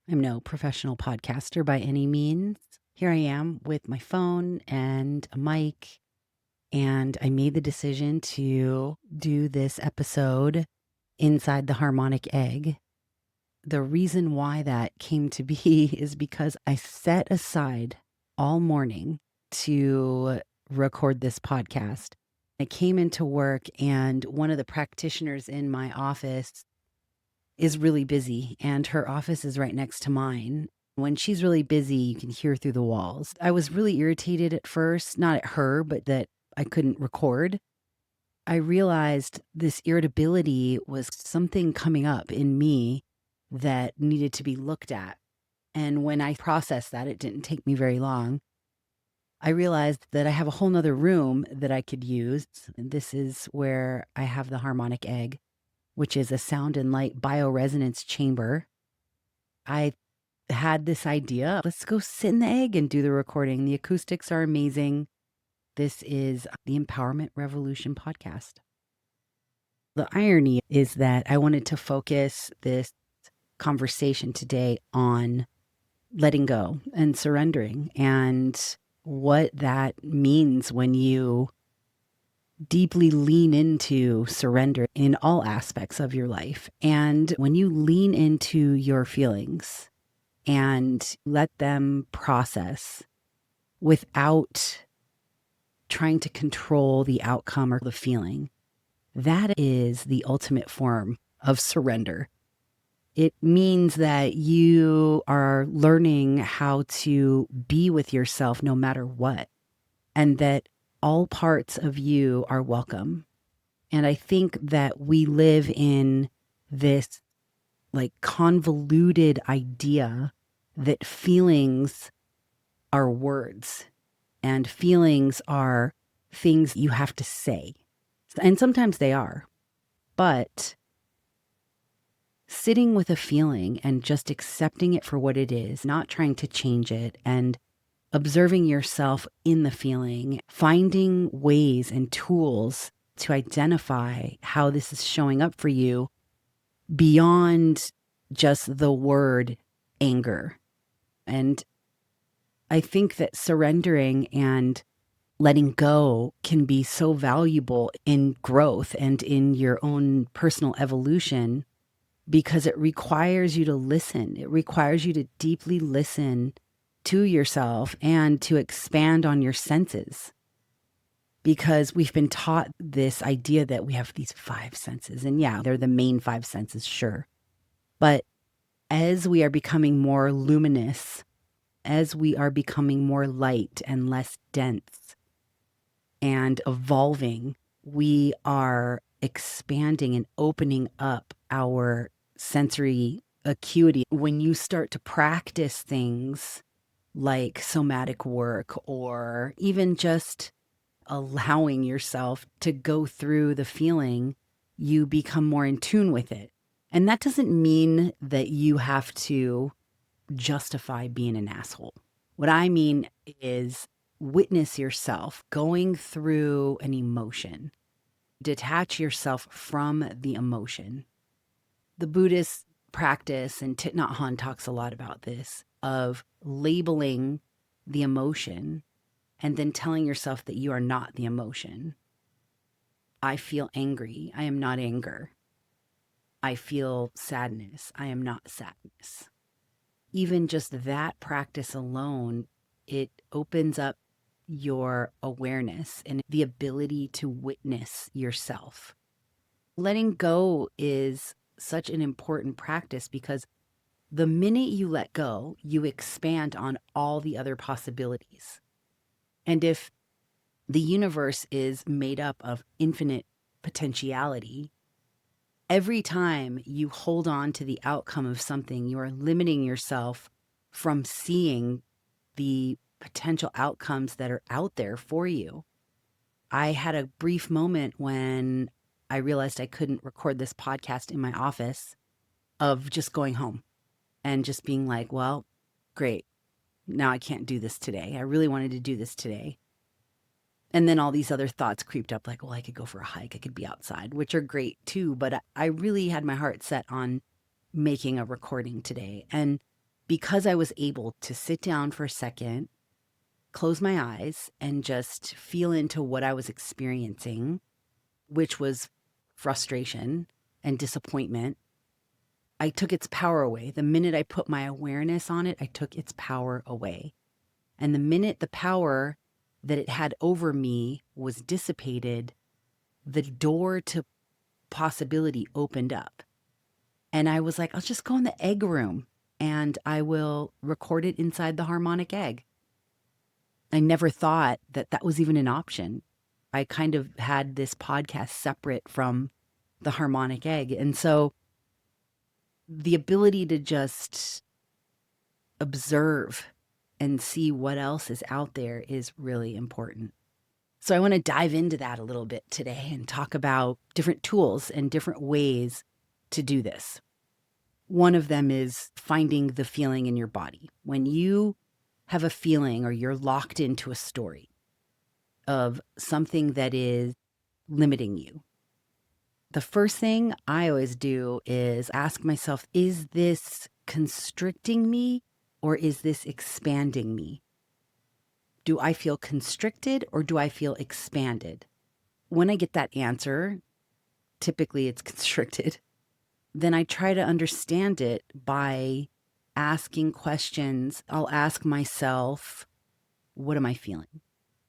I'm no professional podcaster by any means. Here I am with my phone and a mic, and I made the decision to do this episode inside the Harmonic Egg. The reason why that came to be is because I set aside all morning to record this podcast. I came into work, and one of the practitioners in my office is really busy, and her office is right next to mine. When she's really busy, you can hear through the walls. I was really irritated at first, not at her, but that I couldn't record. I realized this irritability was something coming up in me that needed to be looked at. And when I processed that, it didn't take me very long. I realized that I have a whole nother room that I could use. And this is where I have the Harmonic Egg, which is a sound and light bioresonance chamber. I had this idea, let's go sit in the egg and do the recording. The acoustics are amazing. This is the Empowerment Revolution podcast. The irony is that I wanted to focus this conversation today on letting go and surrendering and what that means when you deeply lean into surrender in all aspects of your life. And when you lean into your feelings and let them process without trying to control the outcome or the feeling, that is the ultimate form of surrender. It means that you are learning how to be with yourself no matter what, and that all parts of you are welcome. And I think that we live in this like convoluted idea that feelings are words and feelings are things you have to say. And sometimes they are, but sitting with a feeling and just accepting it for what it is, not trying to change it, and observing yourself in the feeling, finding ways and tools to identify how this is showing up for you beyond just the word anger. And I think that surrendering and letting go can be so valuable in growth and in your own personal evolution because it requires you to listen. It requires you to deeply listen to yourself and to expand on your senses. Because we've been taught this idea that we have these five senses. And yeah, they're the main five senses, sure. But as we are becoming more luminous, as we are becoming more light and less dense and evolving, we are expanding and opening up our sensory acuity. When you start to practice things like somatic work or even just allowing yourself to go through the feeling, you become more in tune with it. And that doesn't mean that you have to justify being an asshole. What I mean is witness yourself going through an emotion. Detach yourself from the emotion. The Buddhist practice, and Thich Nhat Hanh talks a lot about this, of labeling the emotion and then telling yourself that you are not the emotion. I feel angry. I am not anger. I feel sadness. I am not sadness. Even just that practice alone, it opens up your awareness and the ability to witness yourself. Letting go is such an important practice because the minute you let go, you expand on all the other possibilities. And if the universe is made up of infinite potentiality, every time you hold on to the outcome of something, you are limiting yourself from seeing the potential outcomes that are out there for you. I had a brief moment when I realized I couldn't record this podcast in my office of just going home and just being like, well, great. Now I can't do this today. I really wanted to do this today. And then all these other thoughts creeped up like, well, I could go for a hike. I could be outside, which are great too. But I really had my heart set on making a recording today. And because I was able to sit down for a second, close my eyes, and just feel into what I was experiencing, which was frustration and disappointment, I took its power away. The minute I put my awareness on it, I took its power away. And the minute the power that it had over me was dissipated, the door to possibility opened up. And I was like, I'll just go in the egg room and I will record it inside the harmonic egg. I never thought that that was even an option. I kind of had this podcast separate from the harmonic egg. And so the ability to just observe and see what else is out there is really important. So I want to dive into that a little bit today and talk about different tools and different ways to do this. One of them is finding the feeling in your body. When you have a feeling or you're locked into a story of something that is limiting you, the first thing I always do is ask myself, is this constricting me or is this expanding me? Do I feel constricted or do I feel expanded? When I get that answer, typically it's constricted, then I try to understand it by asking questions. I'll ask myself, what am I feeling?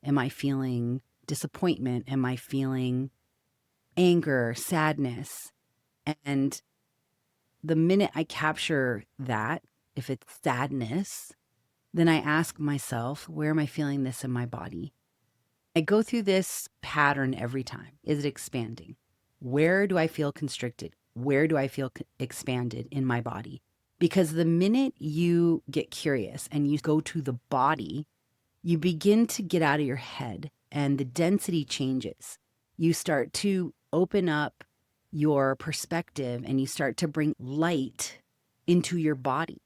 Am I feeling disappointment? Am I feeling anger, sadness? And the minute I capture that, if it's sadness, then I ask myself, where am I feeling this in my body? I go through this pattern every time. Is it expanding? Where do I feel constricted? Where do I feel expanded in my body? Because the minute you get curious and you go to the body, you begin to get out of your head and the density changes. You start to open up your perspective and you start to bring light into your body.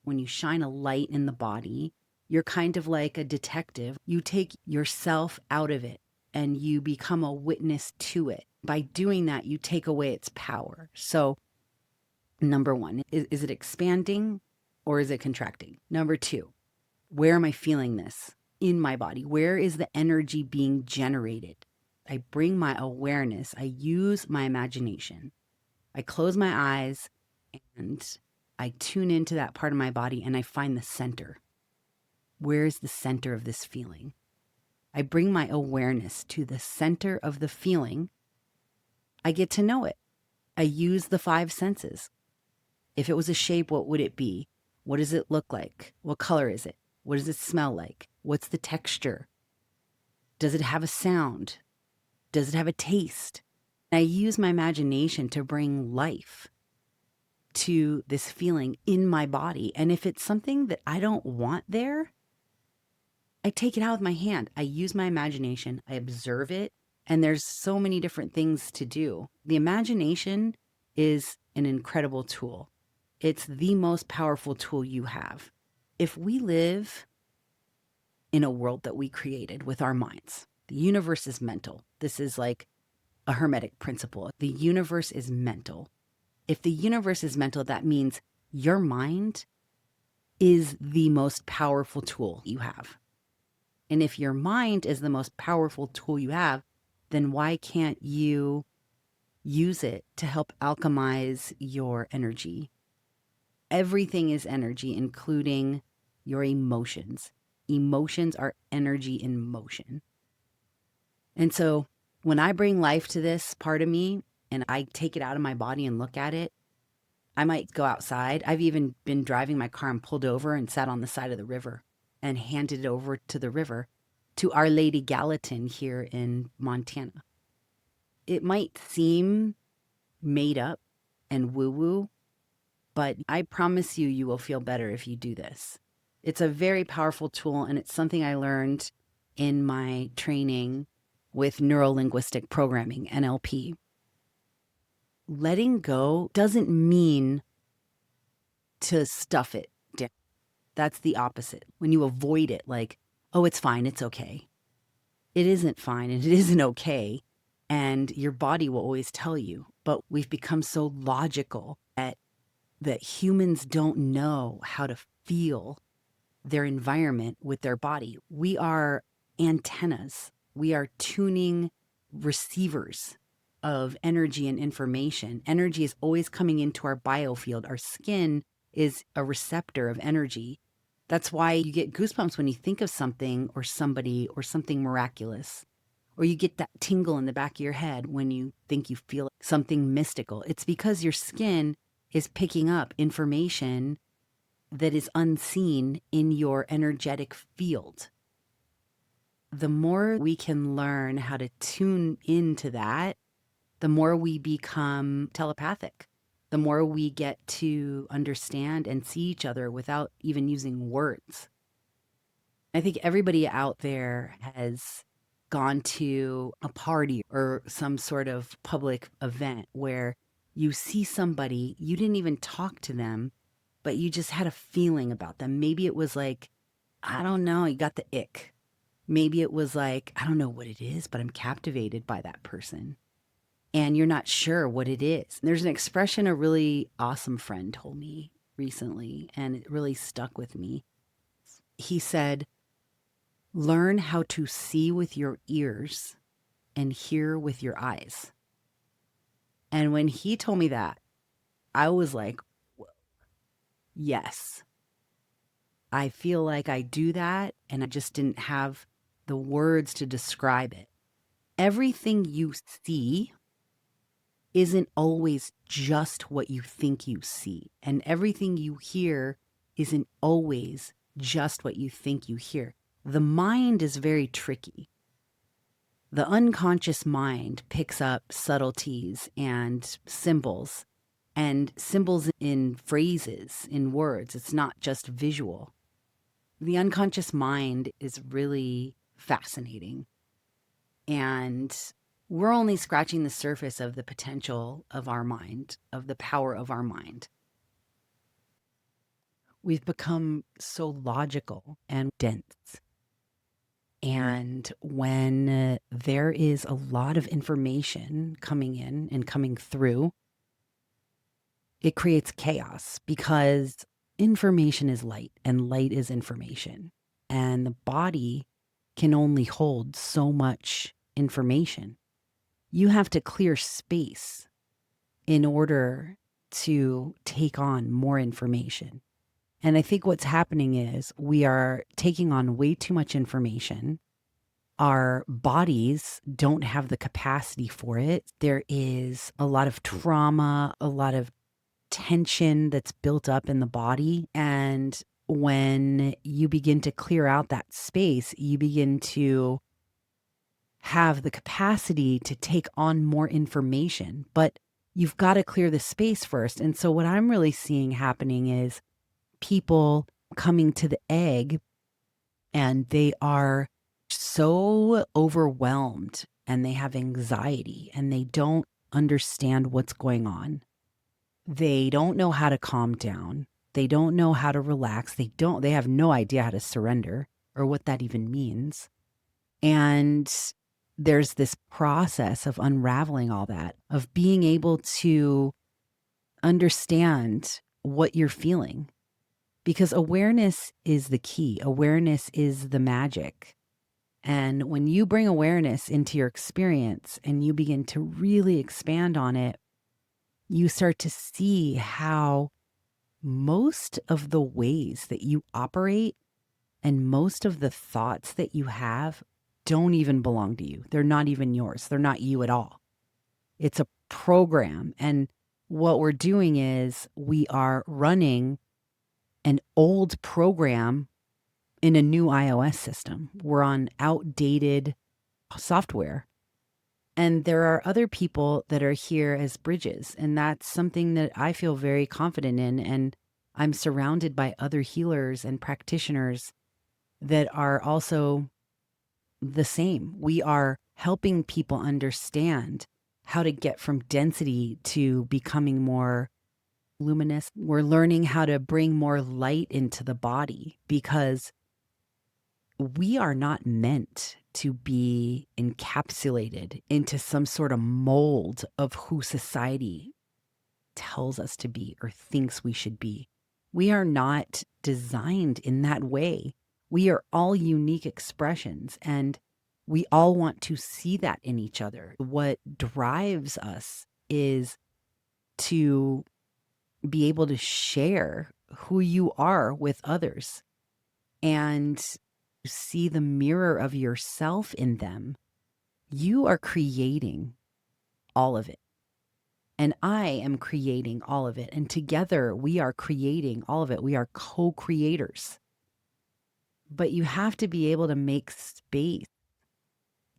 When you shine a light in the body, you're kind of like a detective. You take yourself out of it and you become a witness to it. By doing that, you take away its power. So, number one, is it expanding or is it contracting? Number two, where am I feeling this in my body? Where is the energy being generated? I bring my awareness. I use my imagination. I close my eyes and I tune into that part of my body and I find the center. Where is the center of this feeling? I bring my awareness to the center of the feeling. I get to know it. I use the five senses. If it was a shape, what would it be? What does it look like? What color is it? What does it smell like? What's the texture? Does it have a sound? Does it have a taste? I use my imagination to bring life to this feeling in my body. And if it's something that I don't want there, I take it out with my hand. I use my imagination. I observe it. And there's so many different things to do. The imagination is an incredible tool. It's the most powerful tool you have. If we live in a world that we created with our minds, the universe is mental. This is like a Hermetic principle. The universe is mental. If the universe is mental, that means your mind is the most powerful tool you have. And if your mind is the most powerful tool you have, then why can't you use it to help alchemize your energy? Everything is energy, including your emotions. Emotions are energy in motion. And so when I bring life to this part of me and I take it out of my body and look at it, I might go outside. I've even been driving my car and pulled over and sat on the side of the river and handed it over to the river, to Our Lady Gallatin here in Montana. It might seem made up and woo-woo, but I promise you, you will feel better if you do this. It's a very powerful tool, and it's something I learned in my training with neuro-linguistic programming, NLP. Letting go doesn't mean to stuff it down. That's the opposite. When you avoid it, like, oh, it's fine, it's okay. It isn't fine and it isn't okay. And your body will always tell you. But we've become so logical that that humans don't know how to feel their environment with their body. We are antennas. We are tuning receivers of energy and information. Energy is always coming into our biofield. Our skin is a receptor of energy. That's why you get goosebumps when you think of something or somebody or something miraculous. Or you get that tingle in the back of your head when you think you feel something mystical. It's because your skin is picking up information that is unseen in your energetic field. The more we can learn how to tune into that, the more we become telepathic, the more we get to understand and see each other without even using words. I think everybody out there has gone to a party or some sort of public event where you see somebody, you didn't even talk to them, but you just had a feeling about them. Maybe it was like, I don't know, you got the ick. Maybe it was like, I don't know what it is, but I'm captivated by that person. And you're not sure what it is. There's an expression a really awesome friend told me recently, and it really stuck with me. He said, learn how to see with your ears and hear with your eyes. And when he told me that, I was like, yes, I feel like I do that, and I just didn't have the words to describe it. Everything you see isn't always just what you think you see, and everything you hear isn't always just what you think you hear. The mind is very tricky. The unconscious mind picks up subtleties and symbols in phrases, in words. It's not just visual. The unconscious mind is really fascinating. And we're only scratching the surface of the potential of our mind, of the power of our mind. We've become so logical and dense. And when there is a lot of information coming in and coming through, it creates chaos because information is light and light is information. And the body can only hold so much information. You have to clear space in order to take on more information. And I think what's happening is we are taking on way too much information. Our bodies don't have the capacity for it. There is a lot of trauma, a lot of tension that's built up in the body. And when you begin to clear out that space, you begin to have the capacity to take on more information. But you've got to clear the space first. And so what I'm really seeing happening is people coming to the egg and they are so overwhelmed and they have anxiety and they don't understand what's going on. They don't know how to calm down. They don't know how to relax. They have no idea how to surrender or what that even means. And there's this process of unraveling all that, of being able to understand what you're feeling. Because awareness is the key. Awareness is the magic. And when you bring awareness into your experience and you begin to really expand on it, you start to see how most of the ways that you operate and most of the thoughts that you have don't even belong to you. They're not even yours. They're not you at all. It's a program. And what we're doing is we are running an old program in a new iOS system. We're on outdated software. And there are other people that are here as bridges. And that's something that I feel very confident in. And I'm surrounded by other healers and practitioners that are also the same. We are helping people understand how to get from density to becoming more luminous. We're learning how to bring more light into the body because we are not meant to be encapsulated into some sort of mold of who society tells us to be or thinks we should be. We are not designed in that way. We are all unique expressions, and we all want to see that in each other. What drives us is to be able to share who you are with others and see the mirror of yourself in them. You are creating all of it. And I am creating all of it. And together we are creating all of it. We are co-creators. But you have to be able to make space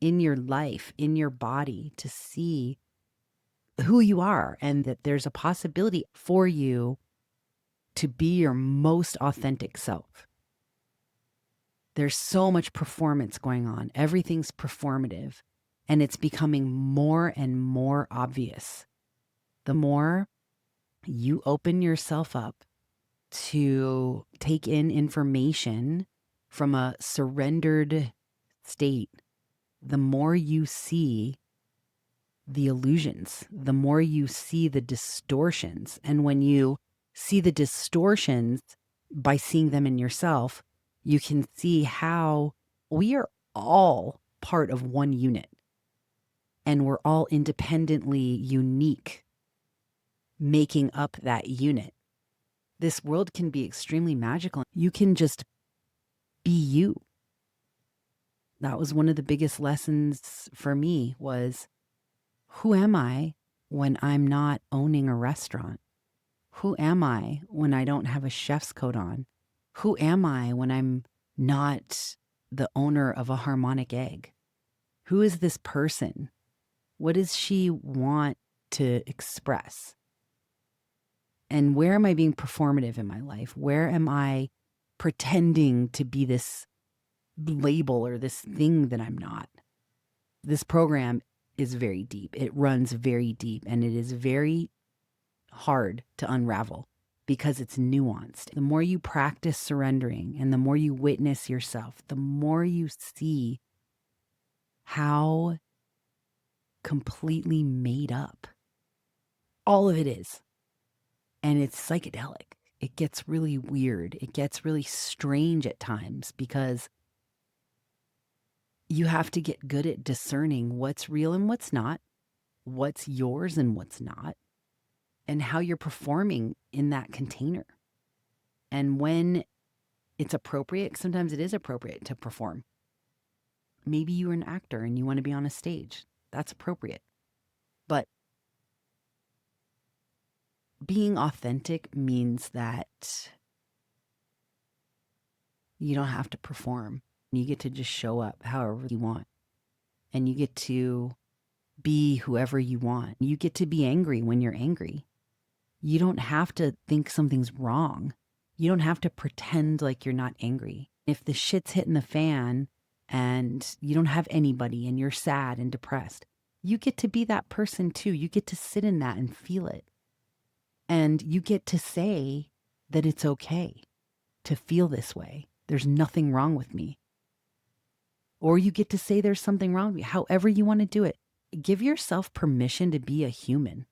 in your life, in your body, to see who you are and that there's a possibility for you to be your most authentic self. There's so much performance going on. Everything's performative, and it's becoming more and more obvious. The more you open yourself up to take in information from a surrendered state, the more you see the illusions, the more you see the distortions. And when you see the distortions by seeing them in yourself, you can see how we are all part of one unit and we're all independently unique, making up that unit. This world can be extremely magical. You can just be you. That was one of the biggest lessons for me was, who am I when I'm not owning a restaurant? Who am I when I don't have a chef's coat on? Who am I when I'm not the owner of a harmonic egg? Who is this person? What does she want to express? And where am I being performative in my life? Where am I pretending to be this label or this thing that I'm not? This program is very deep. It runs very deep, and it is very hard to unravel because it's nuanced. The more you practice surrendering and the more you witness yourself, the more you see how completely made up all of it is. And it's psychedelic. It gets really weird. It gets really strange at times because you have to get good at discerning what's real and what's not, what's yours and what's not, and how you're performing in that container. And when it's appropriate, sometimes it is appropriate to perform. Maybe you're an actor and you want to be on a stage. That's appropriate. But being authentic means that you don't have to perform. You get to just show up however you want. And you get to be whoever you want. You get to be angry when you're angry. You don't have to think something's wrong. You don't have to pretend like you're not angry. If the shit's hitting the fan and you don't have anybody and you're sad and depressed, you get to be that person too. You get to sit in that and feel it. And you get to say that it's okay to feel this way. There's nothing wrong with me. Or you get to say there's something wrong with you. However you want to do it. Give yourself permission to be a human.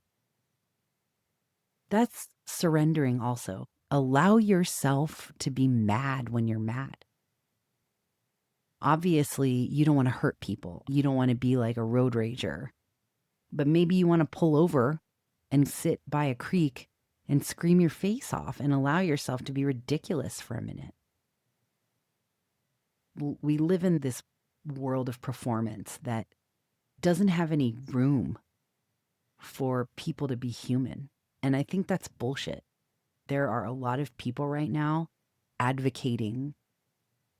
That's surrendering also. Allow yourself to be mad when you're mad. Obviously, you don't want to hurt people. You don't want to be like a road rager. But maybe you want to pull over and sit by a creek and scream your face off and allow yourself to be ridiculous for a minute. We live in this world of performance that doesn't have any room for people to be human. And I think that's bullshit. There are a lot of people right now advocating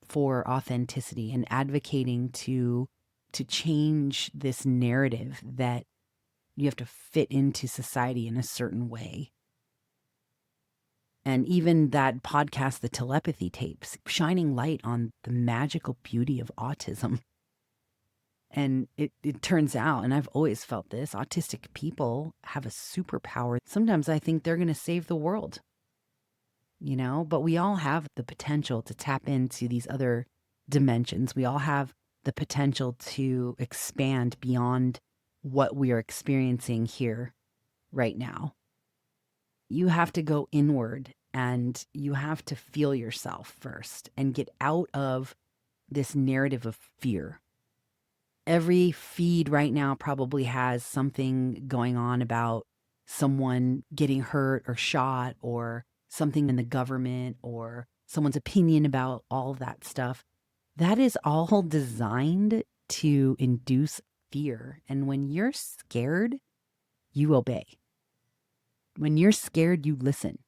for authenticity and advocating to change this narrative that you have to fit into society in a certain way. And even that podcast, the telepathy tapes, shining light on the magical beauty of autism. And it turns out, and I've always felt this, autistic people have a superpower. Sometimes I think they're going to save the world, but we all have the potential to tap into these other dimensions. We all have the potential to expand beyond what we are experiencing here right now. You have to go inward and you have to feel yourself first and get out of this narrative of fear. Every feed right now probably has something going on about someone getting hurt or shot or something in the government or someone's opinion about all of that stuff. That is all designed to induce fear. And when you're scared, you obey. When you're scared, you listen.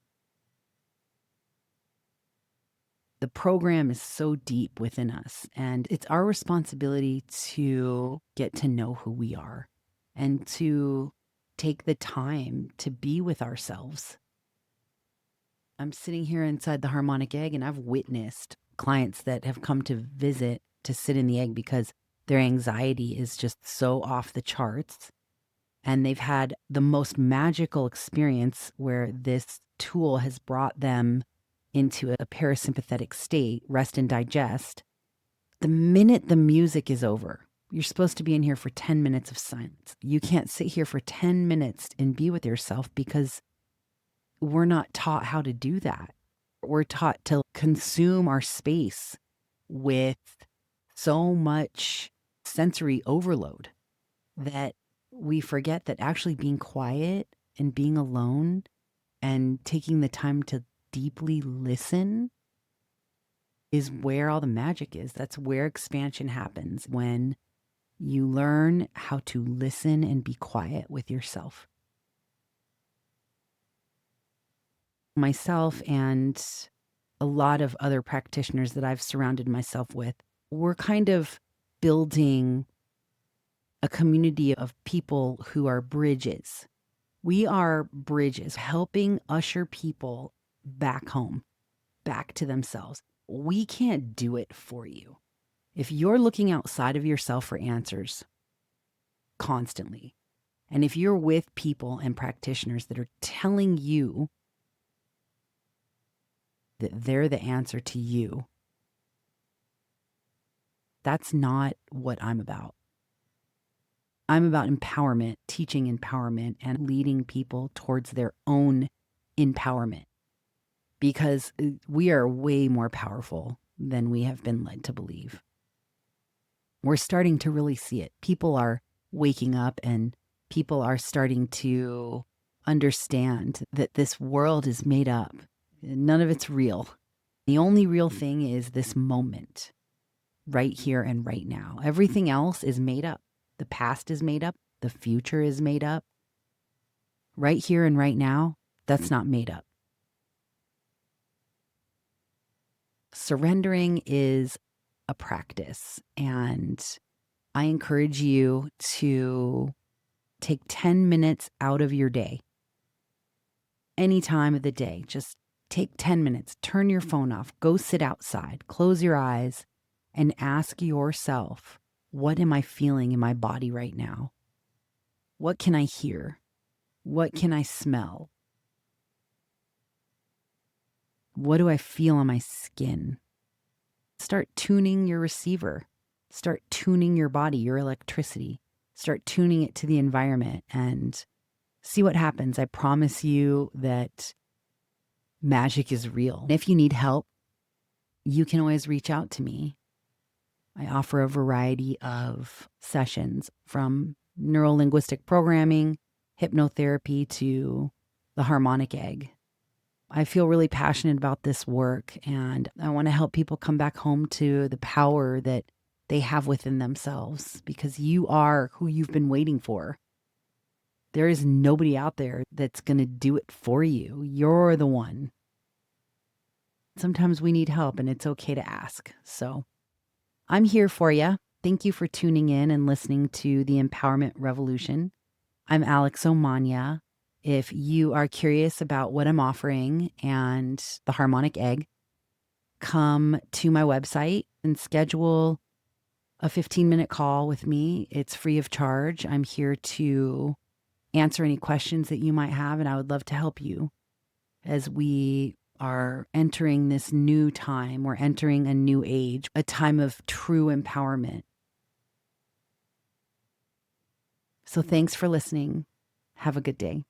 The program is so deep within us, and it's our responsibility to get to know who we are and to take the time to be with ourselves. I'm sitting here inside the Harmonic Egg, and I've witnessed clients that have come to visit to sit in the egg because their anxiety is just so off the charts. And they've had the most magical experience where this tool has brought them into a parasympathetic state, rest and digest. The minute the music is over, you're supposed to be in here for 10 minutes of silence. You can't sit here for 10 minutes and be with yourself because we're not taught how to do that. We're taught to consume our space with so much sensory overload that we forget that actually being quiet and being alone and taking the time to deeply listen is where all the magic is. That's where expansion happens, when you learn how to listen and be quiet with yourself. Myself and a lot of other practitioners that I've surrounded myself with, we're kind of building a community of people who are bridges. We are bridges, helping usher people back home, back to themselves. We can't do it for you. If you're looking outside of yourself for answers constantly, and if you're with people and practitioners that are telling you that they're the answer to you, that's not what I'm about. I'm about empowerment, teaching empowerment, and leading people towards their own empowerment, because we are way more powerful than we have been led to believe. We're starting to really see it. People are waking up and people are starting to understand that this world is made up. None of it's real. The only real thing is this moment, right here and right now. Everything else is made up. The past is made up. The future is made up. Right here and right now, that's not made up. Surrendering is a practice, and I encourage you to take 10 minutes out of your day, any time of the day. Just take 10 minutes, turn your phone off, go sit outside, close your eyes, and ask yourself, what am I feeling in my body right now? What can I hear? What can I smell? What do I feel on my skin? Start tuning your receiver. Start tuning your body, your electricity. Start tuning it to the environment and see what happens. I promise you that magic is real. If you need help, you can always reach out to me. I offer a variety of sessions, from neuro-linguistic programming, hypnotherapy, to the Harmonic Egg. I feel really passionate about this work, and I want to help people come back home to the power that they have within themselves, because you are who you've been waiting for. There is nobody out there that's going to do it for you. You're the one. Sometimes we need help, and it's okay to ask. So I'm here for you. Thank you for tuning in and listening to the Empowerment Revolution. I'm Alex Omania. If you are curious about what I'm offering and the Harmonic Egg, come to my website and schedule a 15-minute call with me. It's free of charge. I'm here to answer any questions that you might have, and I would love to help you as we are entering this new time. We're entering a new age, a time of true empowerment. So thanks for listening. Have a good day.